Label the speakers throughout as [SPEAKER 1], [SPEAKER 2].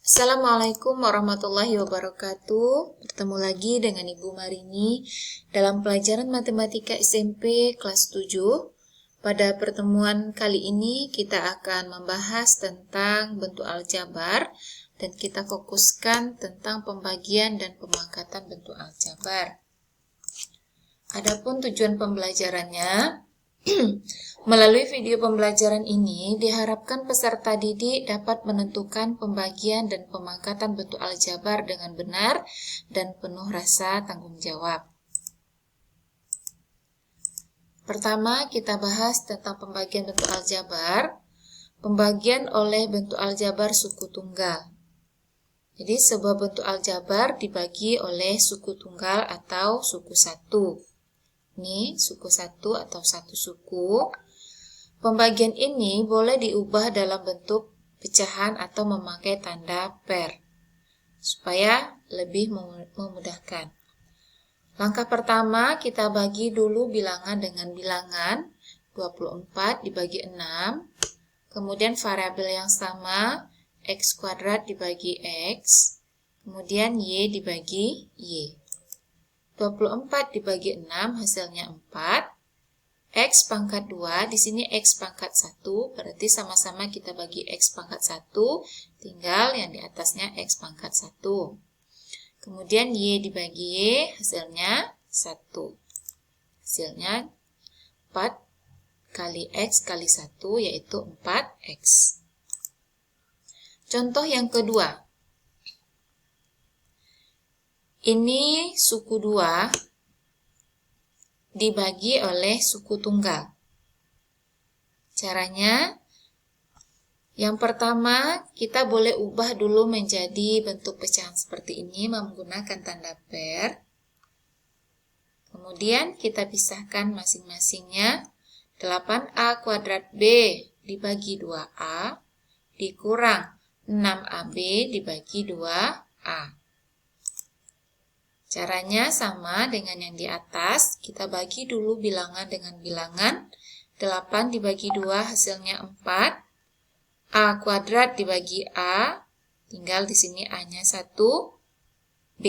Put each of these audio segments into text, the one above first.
[SPEAKER 1] Assalamualaikum warahmatullahi wabarakatuh. Bertemu lagi dengan Ibu Marini dalam pelajaran Matematika SMP kelas 7. Pada pertemuan kali ini kita akan membahas tentang bentuk aljabar dan kita fokuskan tentang pembagian dan pemangkatan bentuk aljabar. Adapun tujuan pembelajarannya, melalui video pembelajaran ini diharapkan peserta didik dapat menentukan pembagian dan pemangkatan bentuk aljabar dengan benar dan penuh rasa tanggung jawab. Pertama, kita bahas tentang pembagian bentuk aljabar. Pembagian oleh bentuk aljabar suku tunggal. Jadi, sebuah bentuk aljabar dibagi oleh suku tunggal atau suku satu. Ini suku satu atau satu suku. Pembagian ini boleh diubah dalam bentuk pecahan atau memakai tanda per, supaya lebih memudahkan. Langkah pertama, kita bagi dulu bilangan dengan bilangan 24 dibagi 6. Kemudian variabel yang sama, x kuadrat dibagi x. Kemudian y dibagi y. 24 dibagi 6 hasilnya 4. X pangkat 2, di sini X pangkat 1, berarti sama-sama kita bagi X pangkat 1, tinggal yang di atasnya X pangkat 1. Kemudian Y dibagi Y, hasilnya 1. Hasilnya 4 kali X kali 1, yaitu 4X. Contoh yang kedua. Ini suku 2 dibagi oleh suku tunggal. Caranya, yang pertama kita boleh ubah dulu menjadi bentuk pecahan seperti ini menggunakan tanda per. Kemudian kita pisahkan masing-masingnya. 8A kuadrat B dibagi 2A dikurang 6AB dibagi 2A. Caranya sama dengan yang di atas, kita bagi dulu bilangan dengan bilangan. 8 dibagi 2 hasilnya 4. A kuadrat dibagi A, tinggal di sini A-nya 1. B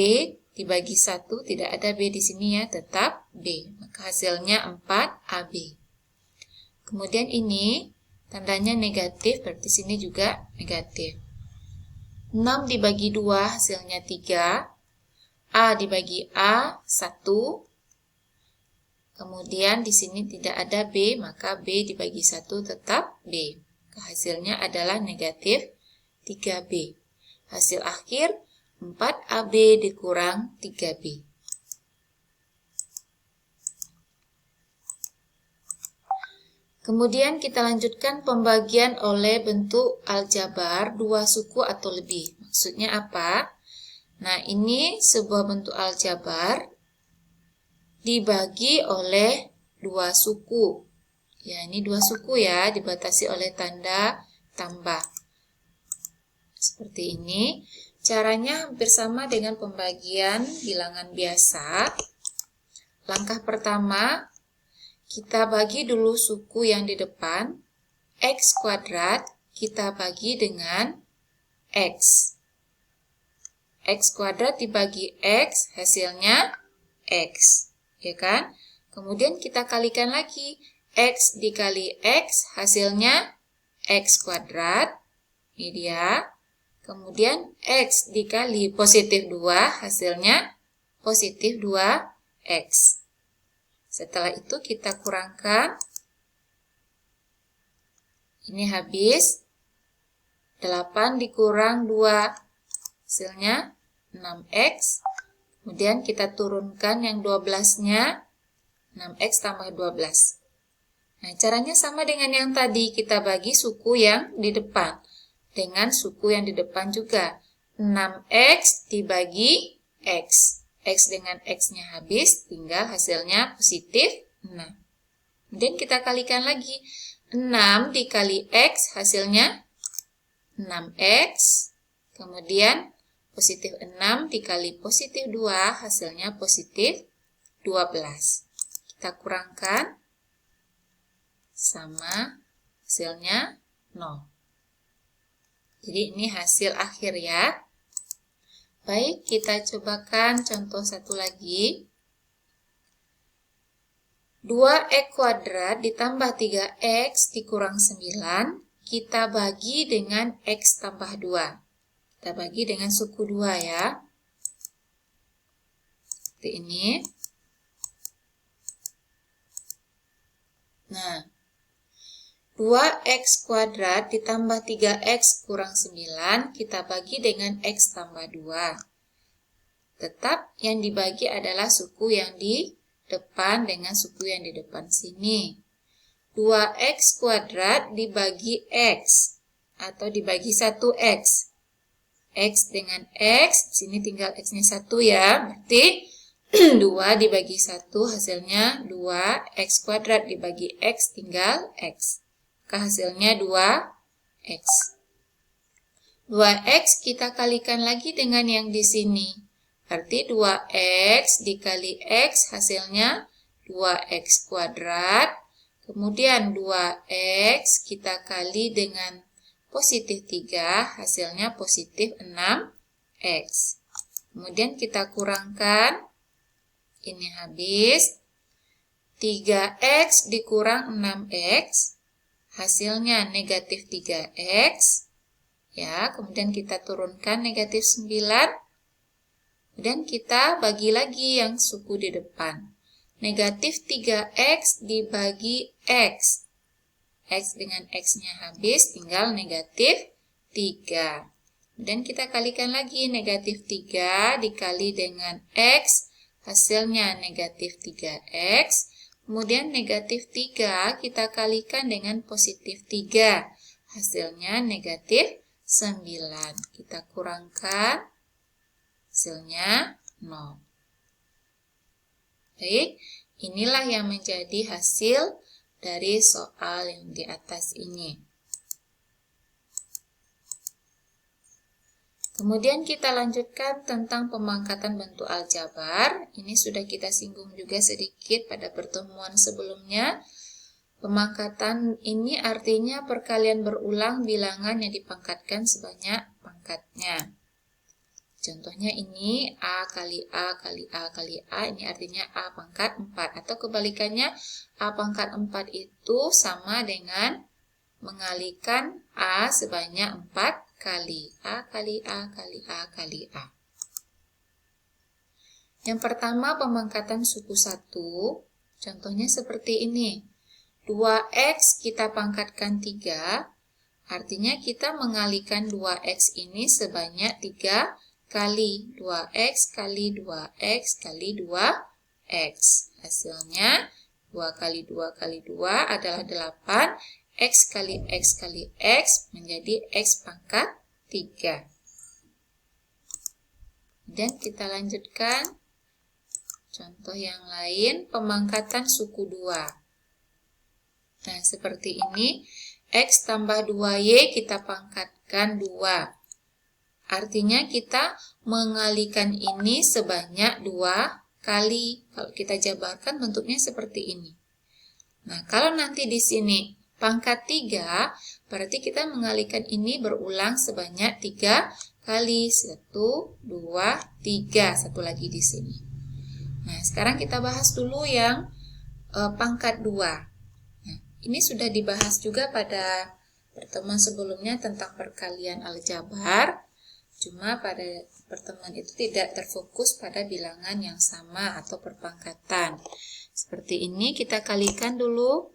[SPEAKER 1] dibagi 1, tidak ada B di sini ya, tetap B. Maka hasilnya 4AB. Kemudian ini tandanya negatif, berarti sini juga negatif. 6 dibagi 2 hasilnya 3. A dibagi A 1. Kemudian di sini tidak ada B, maka B dibagi 1 tetap B. Hasilnya adalah negatif 3B. Hasil akhir 4AB dikurang 3B. Kemudian kita lanjutkan pembagian oleh bentuk aljabar dua suku atau lebih. Maksudnya apa? Nah, ini sebuah bentuk aljabar dibagi oleh dua suku. Ya, ini dua suku ya, dibatasi oleh tanda tambah. Seperti ini. Caranya hampir sama dengan pembagian bilangan biasa. Langkah pertama, kita bagi dulu suku yang di depan. X kuadrat kita bagi dengan X. X kuadrat dibagi X, hasilnya X, ya kan? Kemudian kita kalikan lagi, X dikali X, hasilnya X kuadrat, ini dia. Kemudian X dikali positif 2, hasilnya positif 2X. Setelah itu kita kurangkan, ini habis, 8 dikurang 2, hasilnya 6X. Kemudian kita turunkan yang 12-nya, 6X tambah 12. Nah, caranya sama dengan yang tadi, kita bagi suku yang di depan. Dengan suku yang di depan juga. 6X dibagi X. X dengan X-nya habis, tinggal hasilnya positif 6. Kemudian kita kalikan lagi. 6 dikali X, hasilnya 6X. Kemudian positif 6 dikali positif 2, hasilnya positif 12. Kita kurangkan, sama, hasilnya 0. Jadi ini hasil akhir ya. Baik, kita cobakan contoh satu lagi. 2x kuadrat ditambah 3x dikurang 9, kita bagi dengan x tambah 2. Kita bagi dengan suku 2 ya. Seperti ini. Nah, 2x kuadrat ditambah 3x kurang 9, kita bagi dengan x tambah 2. Tetap yang dibagi adalah suku yang di depan dengan suku yang di depan sini. 2x kuadrat dibagi x, atau dibagi 1x. X dengan x, sini tinggal x-nya 1 ya, berarti 2 dibagi 1 hasilnya 2, x kuadrat dibagi x tinggal x. Hasilnya 2x. 2x kita kalikan lagi dengan yang di sini. Berarti 2x dikali x hasilnya 2x kuadrat. Kemudian 2x kita kali dengan positif 3, hasilnya positif 6x. Kemudian kita kurangkan, ini habis. 3x dikurang 6x. Hasilnya negatif 3x. Ya, kemudian kita turunkan negatif 9. Kemudian kita bagi lagi yang suku di depan. Negatif 3x dibagi x. X dengan x-nya habis, tinggal negatif 3. Kemudian kita kalikan lagi, negatif 3 dikali dengan x. Hasilnya negatif 3x. Kemudian negatif 3 kita kalikan dengan positif 3. Hasilnya negatif 9. Kita kurangkan, hasilnya 0. Baik, inilah yang menjadi hasil dari soal yang di atas ini. Kemudian kita lanjutkan tentang pemangkatan bentuk aljabar. Ini sudah kita singgung juga sedikit pada pertemuan sebelumnya. Pemangkatan ini artinya perkalian berulang bilangan yang dipangkatkan sebanyak pangkatnya. Contohnya ini A kali A kali A kali A, ini artinya A pangkat 4. Atau kebalikannya, A pangkat 4 itu sama dengan mengalikan A sebanyak 4 kali. A kali A kali A kali A. Yang pertama pemangkatan suku 1. Contohnya seperti ini. 2x kita pangkatkan 3. Artinya kita mengalikan 2x ini sebanyak 3 kali. 2x kali 2x kali 2x. Hasilnya 2 kali 2 kali 2 adalah 8. X kali X kali X menjadi X pangkat 3. Dan kita lanjutkan contoh yang lain, pemangkatan suku 2. Nah, seperti ini, X tambah 2Y kita pangkatkan 2. Artinya kita mengalikan ini sebanyak 2 kali. Kalau kita jabarkan bentuknya seperti ini. Nah, kalau nanti di sini pangkat 3, berarti kita mengalikan ini berulang sebanyak 3 kali. 1, 2, 3. Satu lagi di sini. Nah, sekarang kita bahas dulu yang pangkat 2. Nah, ini sudah dibahas juga pada pertemuan sebelumnya tentang perkalian aljabar. Cuma pada pertemuan itu tidak terfokus pada bilangan yang sama atau perpangkatan. Seperti ini kita kalikan dulu.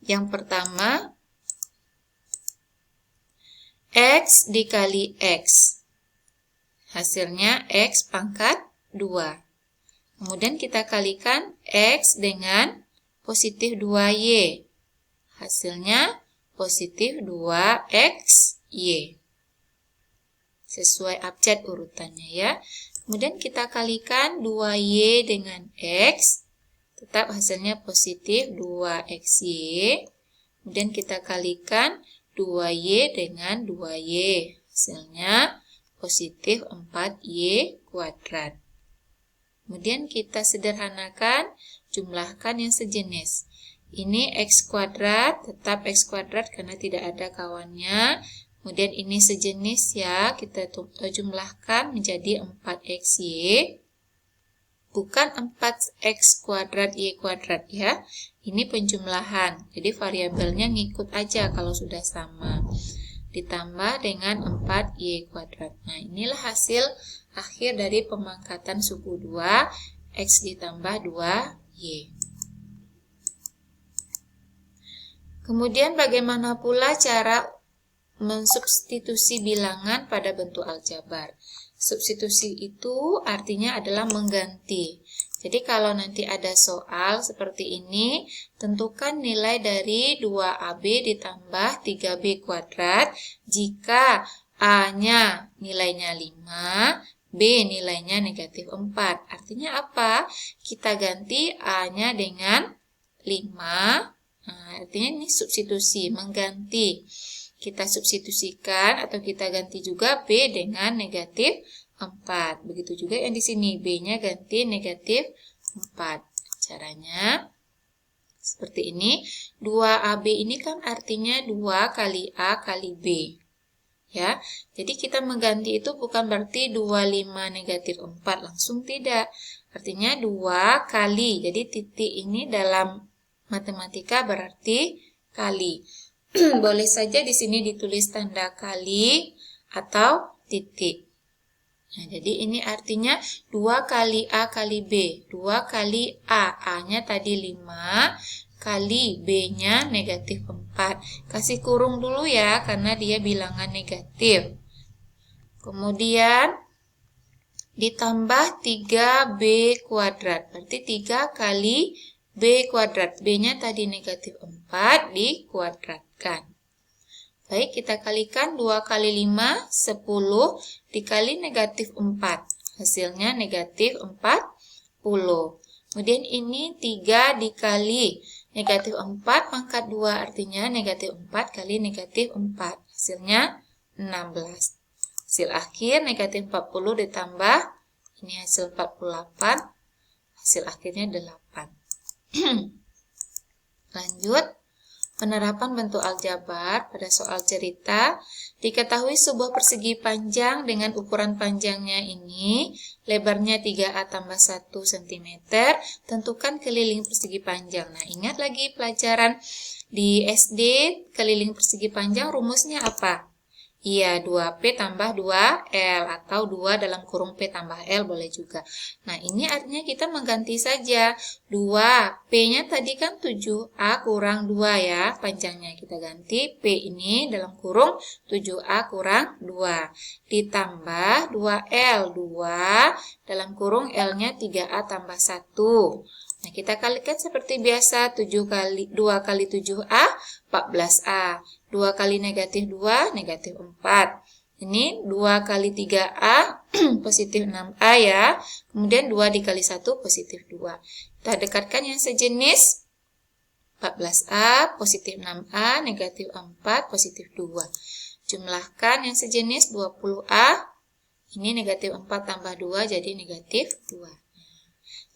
[SPEAKER 1] Yang pertama, X dikali X. Hasilnya X pangkat 2. Kemudian kita kalikan X dengan positif 2Y. Hasilnya positif 2XY. Sesuai abjad urutannya ya. Kemudian kita kalikan 2Y dengan X. Tetap hasilnya positif 2XY. Kemudian kita kalikan 2Y dengan 2Y. Hasilnya positif 4Y kuadrat. Kemudian kita sederhanakan, jumlahkan yang sejenis. Ini X kuadrat, tetap X kuadrat karena tidak ada kawannya. Kemudian ini sejenis ya, kita jumlahkan menjadi 4xy. Bukan 4x kuadrat y kuadrat ya. Ini penjumlahan. Jadi variabelnya ngikut aja kalau sudah sama. Ditambah dengan 4y kuadrat. Nah, inilah hasil akhir dari pemangkatan suku 2, x ditambah 2y. Kemudian bagaimana pula cara mensubstitusi bilangan pada bentuk aljabar? Substitusi itu artinya adalah mengganti. Jadi kalau nanti ada soal seperti ini, tentukan nilai dari 2AB ditambah 3B kuadrat jika A-nya nilainya 5, B nilainya negatif 4. Artinya apa? Kita ganti A-nya dengan 5. Nah, artinya ini substitusi, mengganti. Kita substitusikan atau kita ganti juga B dengan negatif 4. Begitu juga yang di sini, B-nya ganti negatif 4. Caranya seperti ini. 2AB ini kan artinya 2 kali A kali B. Ya, jadi kita mengganti itu bukan berarti 25 negatif 4, langsung tidak. Artinya 2 kali, jadi titik ini dalam matematika berarti kali. Boleh saja di sini ditulis tanda kali atau titik. Nah, jadi ini artinya 2 kali A kali B. 2 kali A, A-nya tadi 5, kali B-nya negatif 4. Kasih kurung dulu ya, karena dia bilangan negatif. Kemudian ditambah 3B kuadrat. Berarti 3 kali B kuadrat. B-nya tadi negatif 4 dikuadratkan. Baik, kita kalikan 2 kali 5, 10 dikali negatif 4. Hasilnya negatif 40. Kemudian ini 3 dikali negatif 4 pangkat 2. Artinya negatif 4 kali negatif 4. Hasilnya 16. Hasil akhir negatif 40 ditambah, ini hasil 48. Hasil akhirnya 8. Lanjut, penerapan bentuk aljabar pada soal cerita. Diketahui sebuah persegi panjang dengan ukuran panjangnya ini, lebarnya 3A tambah 1 cm, tentukan keliling persegi panjang. Nah, ingat lagi pelajaran di SD, keliling persegi panjang rumusnya apa? Iya, 2P tambah 2L atau 2 dalam kurung P tambah L boleh juga. Nah, ini artinya kita mengganti saja. 2, P-nya tadi kan 7A kurang 2 ya, panjangnya kita ganti. P ini dalam kurung 7A kurang 2. Ditambah 2L, 2 dalam kurung L-nya 3A tambah 1. Nah, kita kalikan seperti biasa, 2 kali 7A, 14A. 2 kali negatif 2, negatif 4. Ini 2 kali 3A, positif 6A ya. Kemudian 2 dikali 1, positif 2. Kita dekatkan yang sejenis, 14A, positif 6A, negatif 4, positif 2. Jumlahkan yang sejenis 20A, ini negatif 4 tambah 2, jadi negatif 2.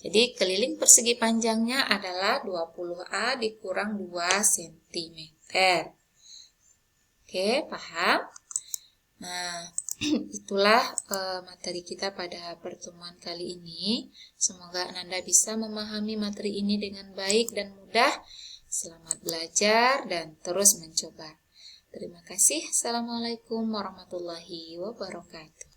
[SPEAKER 1] Jadi keliling persegi panjangnya adalah 20A dikurang 2 cm. Oke, paham? Nah, itulah materi kita pada pertemuan kali ini. Semoga Ananda bisa memahami materi ini dengan baik dan mudah. Selamat belajar dan terus mencoba. Terima kasih. Assalamualaikum warahmatullahi wabarakatuh.